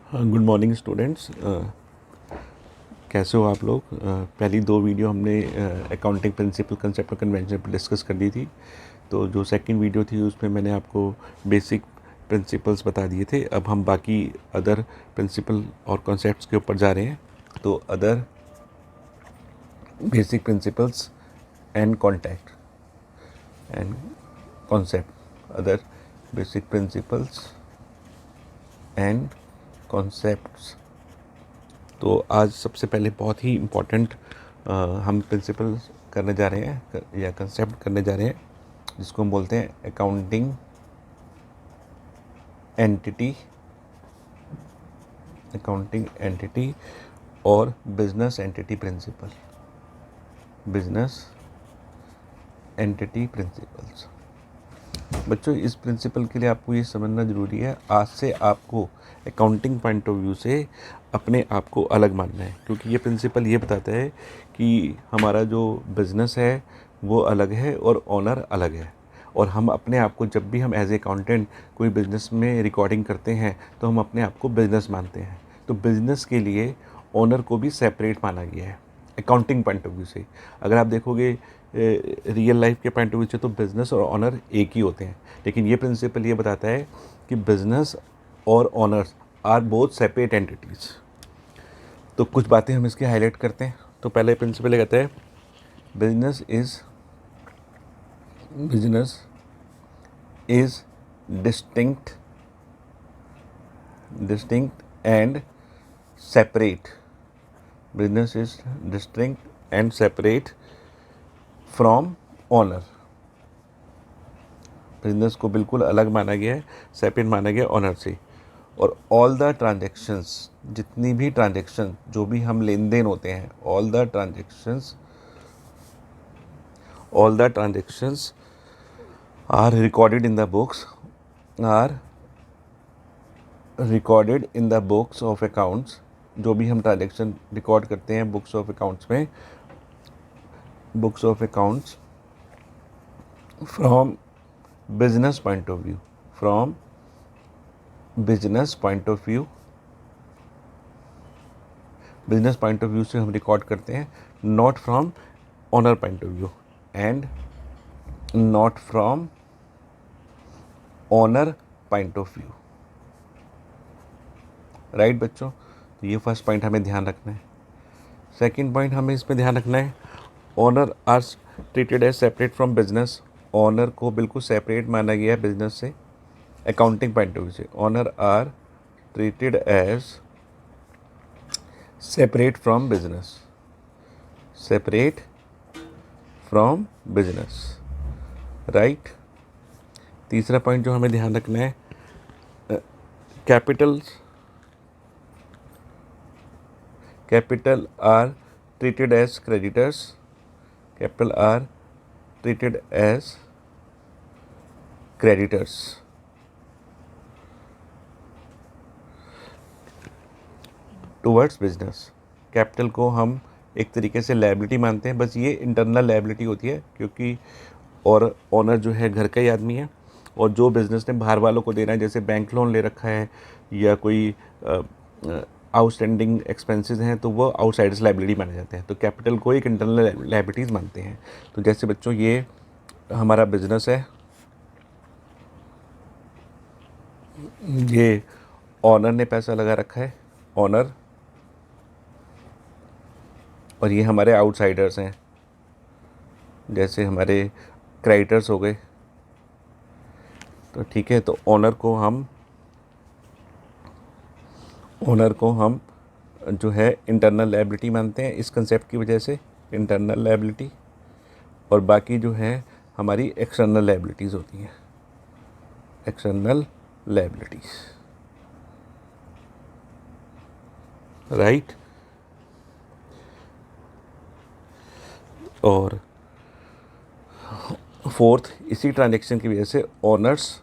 Good morning students. कैसे हो आप लोग? पहली दो वीडियो हमने अकाउंटिंग प्रिंसिपल, कंसेप्ट और कन्वेंशन पर डिस्कस कर दी थी। तो जो सेकंड वीडियो थी उसमें मैंने आपको बेसिक प्रिंसिपल्स बता दिए थे। अब हम बाकी अदर प्रिंसिपल और कॉन्सेप्ट्स के ऊपर जा रहे हैं। तो other basic principles and contact and concept, other basic principles and concepts. तो आज सबसे पहले बहुत ही इम्पोर्टेंट हम प्रिंसिपल करने जा रहे हैं या कंसेप्ट करने जा रहे हैं, जिसको हम बोलते हैं अकाउंटिंग एंटिटी और business entity principle, business entity principles. बच्चों, इस प्रिंसिपल के लिए आपको ये समझना ज़रूरी है, आज से आपको अकाउंटिंग पॉइंट ऑफ व्यू से अपने आप को अलग मानना है, क्योंकि ये प्रिंसिपल ये बताता है कि हमारा जो बिज़नेस है वो अलग है और ऑनर अलग है। और हम अपने आप को, जब भी हम एज ए अकाउंटेंट कोई बिज़नेस में रिकॉर्डिंग करते हैं तो हम अपने आप को बिज़नेस मानते हैं। तो बिज़नेस के लिए ऑनर को भी सेपरेट माना गया है अकाउंटिंग पॉइंट ऑफ व्यू से। अगर आप देखोगे रियल लाइफ के पॉइंट ऑफ व्यू से तो बिज़नेस और ऑनर एक ही होते हैं, लेकिन ये प्रिंसिपल ये बताता है कि बिज़नेस और owners are both separate entities. तो कुछ बातें हम इसके हाईलाइट करते हैं। तो पहले प्रिंसिपल ये कहता है business is distinct and separate. Business is distinct and separate from owner. Business को बिल्कुल अलग माना गया है, सेपरेट माना गया ऑनर से। और ऑल द ट्रांजेक्शन्स, जितनी भी ट्रांजेक्शन, जो भी हम लेन देन होते हैं, all the transactions are recorded in the books of accounts. जो भी हम ट्रांजेक्शन रिकॉर्ड करते हैं बुक्स ऑफ अकाउंट्स में, books of accounts from business point of view, business point of view से हम रिकॉर्ड करते हैं, not from owner point of view and not from owner point of view. Right बच्चों? तो ये फर्स्ट पॉइंट हमें ध्यान रखना है। सेकंड पॉइंट हमें इसमें ध्यान रखना है, owner are treated as separate from business. Owner को बिल्कुल सेपरेट माना गया है बिजनेस से अकाउंटिंग पॉइंट ऑफ व्यू से। Owner are treated as separate from business, right. तीसरा पॉइंट जो हमें ध्यान रखना है, capital are treated as creditors. Capital are treated as creditors towards business. Capital को हम एक तरीके से लायबिलिटी मानते हैं, बस ये इंटरनल लायबिलिटी होती है, क्योंकि और ओनर जो है घर का ही आदमी है, और जो बिज़नेस ने बाहर वालों को देना है, जैसे बैंक लोन ले रखा है या कोई आउटस्टैंडिंग एक्सपेंसेस हैं, तो वो आउटसाइडर्स लायबिलिटी माने जाते हैं। तो कैपिटल को एक इंटरनल लायबिलिटीज़ मानते हैं। तो जैसे बच्चों, ये हमारा बिजनेस है, ये ऑनर ने पैसा लगा रखा है, ऑनर, और ये हमारे आउटसाइडर्स हैं, जैसे हमारे क्रेडिटर्स हो गए। तो ठीक है, तो ऑनर को हम जो है इंटरनल लायबिलिटी मानते हैं इस कंसेप्ट की वजह से, इंटरनल लायबिलिटी। और बाकी जो है हमारी एक्सटर्नल लायबिलिटीज़ होती हैं, एक्सटर्नल लायबिलिटीज़, राइट। और फोर्थ, इसी ट्रांजेक्शन की वजह से owners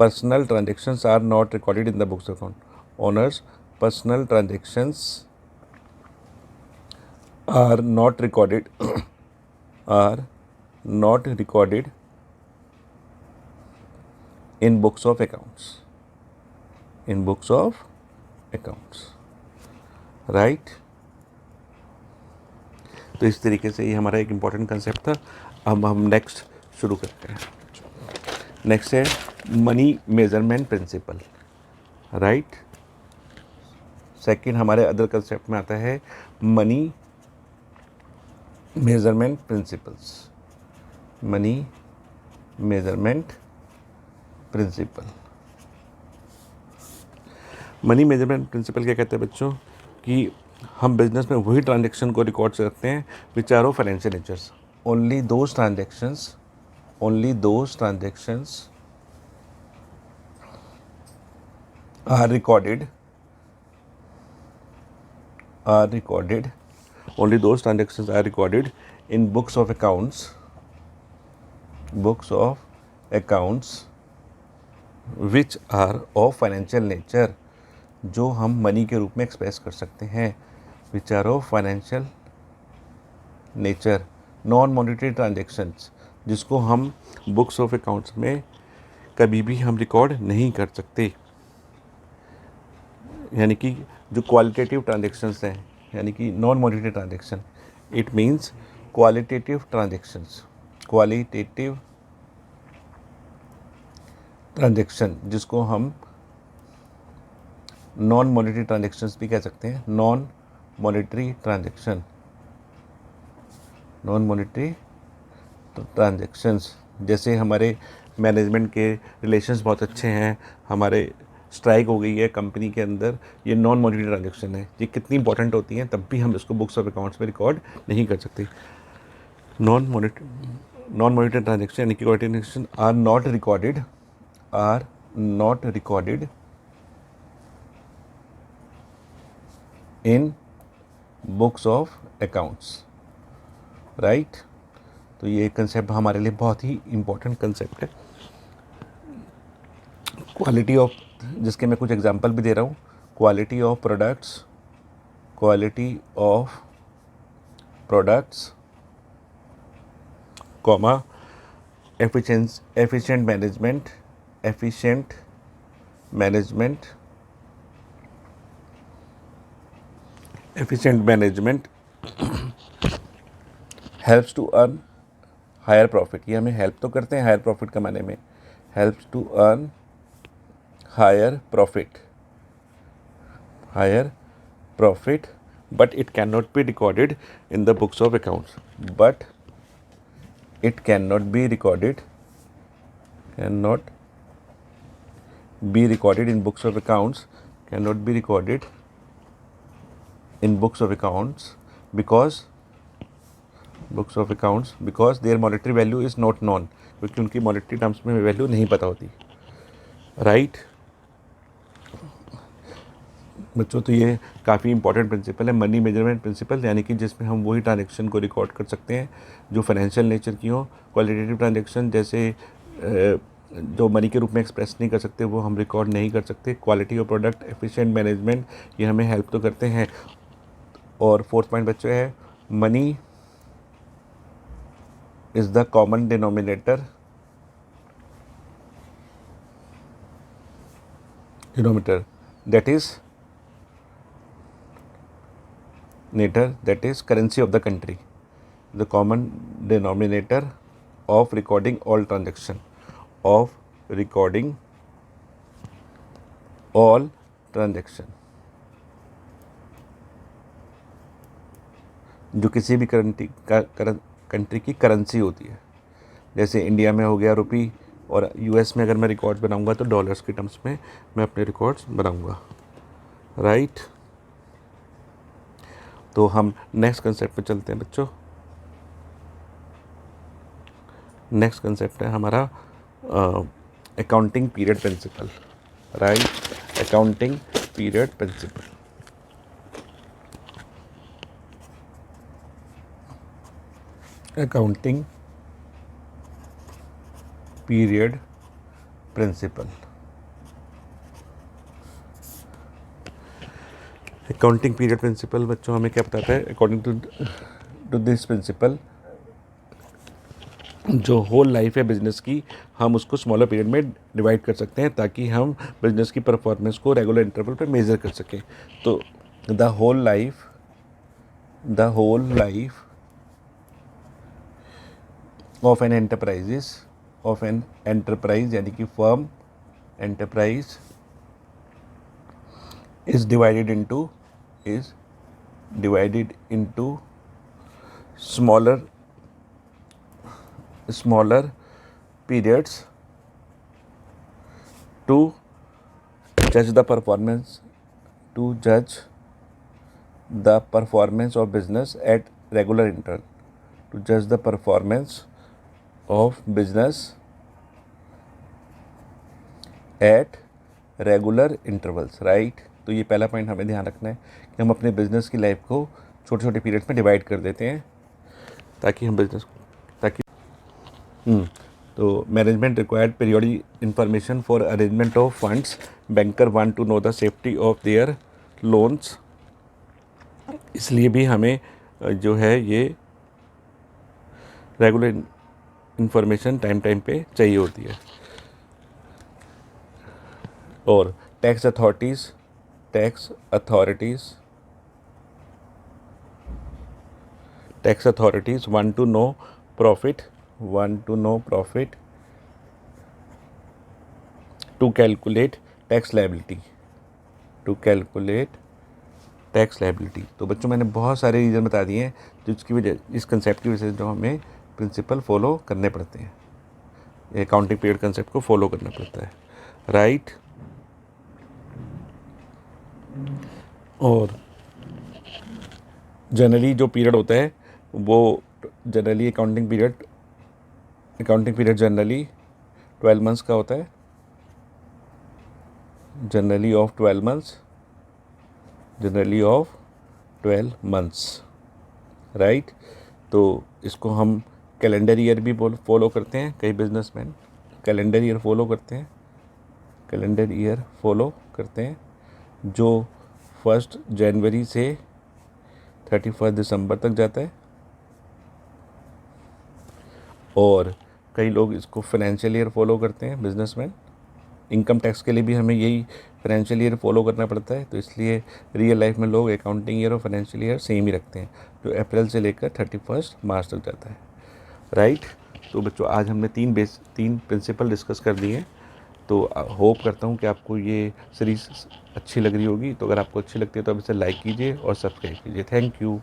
personal transactions are not recorded in the books account. Owners personal transactions are not recorded in books of accounts. In books of accounts, right. तो इस तरीके से ये हमारा एक इम्पॉर्टेंट कंसेप्ट था। अब हम नेक्स्ट शुरू करते हैं। नेक्स्ट है money measurement principle, right. Second हमारे अदर कंसेप्ट में आता है money measurement principles, money measurement principle. Money measurement principle क्या कहते हैं बच्चों, कि हम बिजनेस में वही ट्रांजेक्शन को रिकॉर्ड करते हैं which are of financial natures, only those transactions are recorded, only those transactions are recorded in books of accounts which are of financial nature, जो हम मनी के रूप में एक्सप्रेस कर सकते हैं, which are of financial nature, non monetary transactions, जिसको हम बुक्स ऑफ अकाउंट्स में कभी भी हम रिकॉर्ड नहीं कर सकते। यानी कि जो क्वालिटेटिव ट्रांजेक्शन्स हैं, यानी कि non monetary transaction, it means qualitative transaction, जिसको हम नॉन मॉनिटरी ट्रांजेक्शन्स भी कह सकते हैं। नॉन मॉनिटरी ट्रांजेक्शन्स, जैसे हमारे मैनेजमेंट के रिलेशंस बहुत अच्छे हैं, हमारे स्ट्राइक हो गई है कंपनी के अंदर, ये नॉन मॉनिटरी ट्रांजेक्शन है। ये कितनी इंपॉर्टेंट होती हैं, तब भी हम इसको बुक्स ऑफ अकाउंट्स में रिकॉर्ड नहीं कर सकते। नॉन मॉनिटरी ट्रांजेक्शन यानी कि transaction are not recorded in books of accounts, right. तो ये कंसेप्ट हमारे लिए बहुत ही इम्पोर्टेंट कंसेप्ट है। क्वालिटी ऑफ, जिसके मैं कुछ एग्जांपल भी दे रहा हूँ, quality of products, comma, efficient management helps to earn higher profit. ये हमें हेल्प तो करते हैं हायर प्रॉफिट कमाने में, helps to earn higher profit, but it cannot be recorded in the books of accounts, cannot be recorded in books of accounts, because their monetary value is not known, क्योंकि उनकी monetary terms में value नहीं पता होती, right. बच्चों, तो ये काफ़ी इंपॉर्टेंट प्रिंसिपल है मनी मेजरमेंट प्रिंसिपल, यानी कि जिसमें हम वही ट्रांजेक्शन को रिकॉर्ड कर सकते हैं जो फाइनेंशियल नेचर की हो। क्वालिटेटिव ट्रांजेक्शन जैसे जो मनी के रूप में एक्सप्रेस नहीं कर सकते, वो हम रिकॉर्ड नहीं कर सकते। Quality of product, efficient management, ये हमें हेल्प तो करते हैं। और फोर्थ पॉइंट बच्चों है money is the common denominator that is currency of the country, the common denominator of recording all transaction, जो किसी भी कंट्री की करेंसी होती है। जैसे इंडिया में हो गया रुपी, और यूएस में अगर मैं रिकॉर्ड्स बनाऊंगा तो डॉलर्स के टर्म्स में मैं अपने रिकॉर्ड्स बनाऊंगा, राइट। तो हम नेक्स्ट कंसेप्ट पे चलते हैं बच्चों। नेक्स्ट कंसेप्ट है हमारा accounting period principle, right. Accounting period principle, accounting period principle. Accounting period principle बच्चों हमें क्या बताता है? अकॉर्डिंग टू दिस प्रिंसिपल, जो होल लाइफ है बिज़नेस की, हम उसको स्मॉलर पीरियड में डिवाइड कर सकते हैं ताकि हम बिज़नेस की परफॉर्मेंस को रेगुलर इंटरवल पे मेज़र कर सकें। तो the whole life of an enterprise यानी कि firm enterprise is divided into smaller periods to judge the performance of business at regular interval. To judge the performance of business at regular intervals, right. तो ये पहला point हमें ध्यान रखना है कि हम अपने बिजनेस की लाइफ को छोटे छोटे पीरियड में डिवाइड कर देते हैं ताकि हम तो management required periodic information for arrangement of funds. Banker want to know the safety of their loans. इसलिए भी हमें जो है ये रेगुलर इंफॉर्मेशन टाइम पे चाहिए होती है। और tax authorities want to know profit to calculate tax liability तो बच्चों मैंने बहुत सारे रीज़न बता दिए हैं जिसकी वजह, इस कंसेप्ट की वजह से जो हमें प्रिंसिपल फॉलो करने पड़ते हैं, अकाउंटिंग पीरियड कंसेप्ट को फॉलो करना पड़ता है, राइट। और जनरली जो पीरियड होता है वो generally accounting period generally 12 months का होता है, जनरली ऑफ 12 मंथ्स, राइट। तो इसको हम कैलेंडर ईयर भी फॉलो करते हैं, कई बिजनेसमैन कैलेंडर ईयर फॉलो करते हैं जो 1 जनवरी से 31 दिसंबर तक जाता है। और कई लोग इसको फाइनेंशियल ईयर फॉलो करते हैं बिजनेसमैन। इनकम टैक्स के लिए भी हमें यही फाइनेंशियल ईयर फॉलो करना पड़ता है, तो इसलिए रियल लाइफ में लोग अकाउंटिंग ईयर और फाइनेंशियल ईयर सेम ही रखते हैं जो अप्रैल से लेकर 31 मार्च तक जाता है, राइट। तो बच्चों आज हमने तीन प्रिंसिपल डिस्कस कर दिए हैं। तो होप करता हूँ कि आपको ये सीरीज़ अच्छी लग रही होगी। तो अगर आपको अच्छी लगती है तो आप इसे लाइक कीजिए और सब्सक्राइब कीजिए। Thank you.